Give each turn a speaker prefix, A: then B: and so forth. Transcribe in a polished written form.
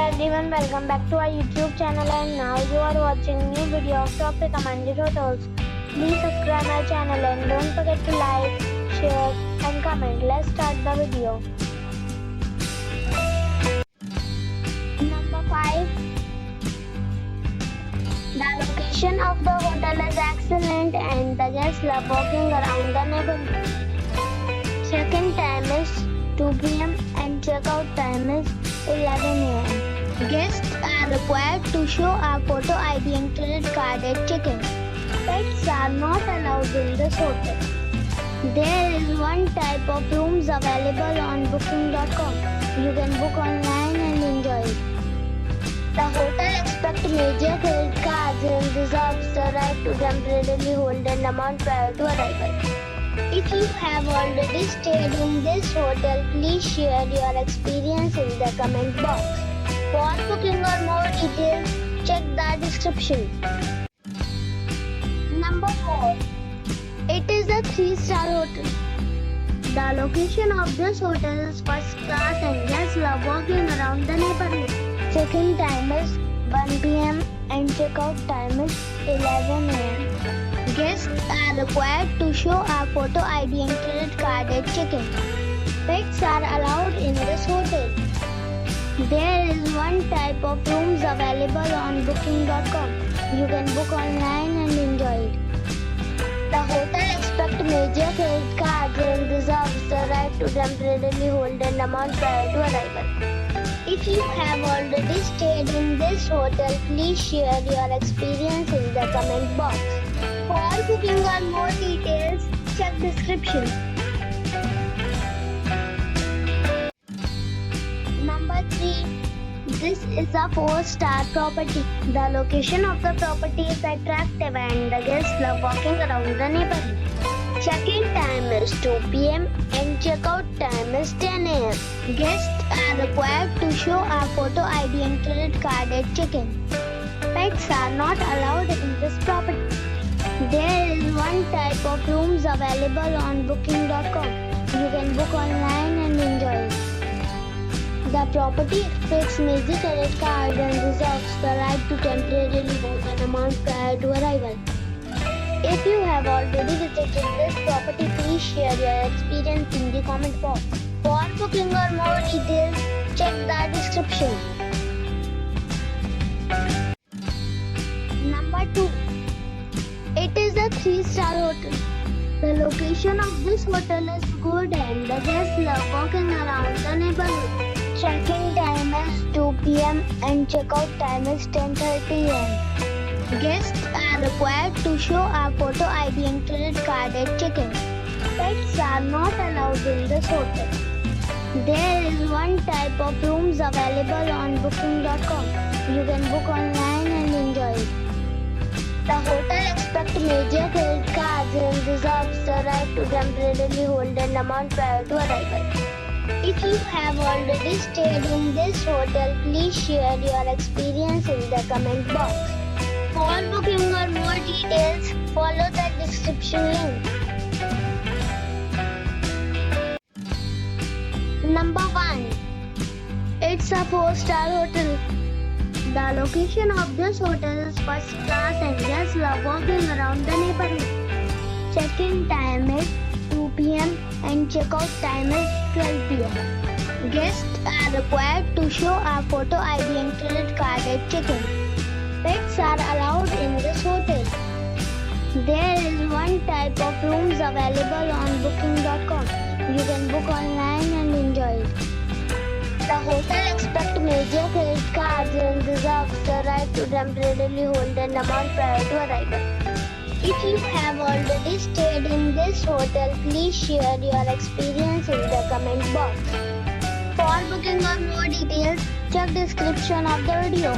A: everyone, welcome back to our YouTube channel, and now you are watching new video of top recommended hotels. Please subscribe my channel and don't forget to like, share and comment. Let's start the video. Number 5. The location of the hotel is excellent and the guests love walking around the neighborhood. Check-in time is 2 p.m. and check-out time is 11 a.m. Guests are required to show a photo ID and credit card at check-in. Pets are not allowed in this hotel. There is one type of rooms available on booking.com. You can book online and enjoy it. The hotel expects major credit cards and reserves the right to temporarily hold an amount prior to arrival. If you have already stayed in this hotel, please share your experience in the comment box. For booking or more details, check the description. Number 4. It is a 3-star hotel. The location of this hotel is first class and guests love walking around the neighborhood. Check-in time is 1 p.m. and check-out time is 11 a.m. Guests are required to show a photo ID and credit card at check-in. Pets are allowed in this hotel. There is one type of rooms available on booking.com. You can book online and enjoy it. The hotel expects major credit cards and reserves the right to temporarily hold an amount prior to arrival. If you have already stayed in this hotel, please share your experience in the comment box. For booking or more details, check description. Number 3. This is a 4-star property. The location of the property is attractive and the guests love walking around the neighborhood. Check-in time is 2 p.m. and check-out time is 10 a.m. Guests are required to show a photo ID and credit card at check-in. Pets are not allowed in this property. There is one type of rooms available on booking.com. You can book online and enjoy it. The property expects major credit cards and reserves the right to temporarily hold an amount prior to arrival. If you have already visited this property, please share your experience in the comment box. For booking or more details, check the description. Number 2. It is a 3-star hotel. The location of this hotel is good and the guests love walking around the neighborhood. Check-in time is 2 p.m. and check-out time is 10:30 a.m. Guests are required to show a photo ID and credit card at check-in. Pets are not allowed in this hotel. There is one type of rooms available on booking.com. You can book online and enjoy it. The hotel expects major credit cards and reserves the right to temporarily hold an amount prior to arrival. If you have already stayed in this hotel, please share your experience in the comment box. For booking or more details, follow the description link. Number 1. It's a 4-star hotel. The location of this hotel is first class and guests love walking around the neighborhood. Check-in time is 2 p.m. and check-out time is 12 p.m. Guests are required to show a photo ID and credit card at check-in. Pets are allowed in this hotel. There is one type of rooms available on booking.com. You can book online and enjoy it. The hotel expects major credit cards and reserves the right to temporarily hold an amount prior to arrival. If you have already stayed in this hotel, please share your experience in the comment box. For booking or more details, check description of the video.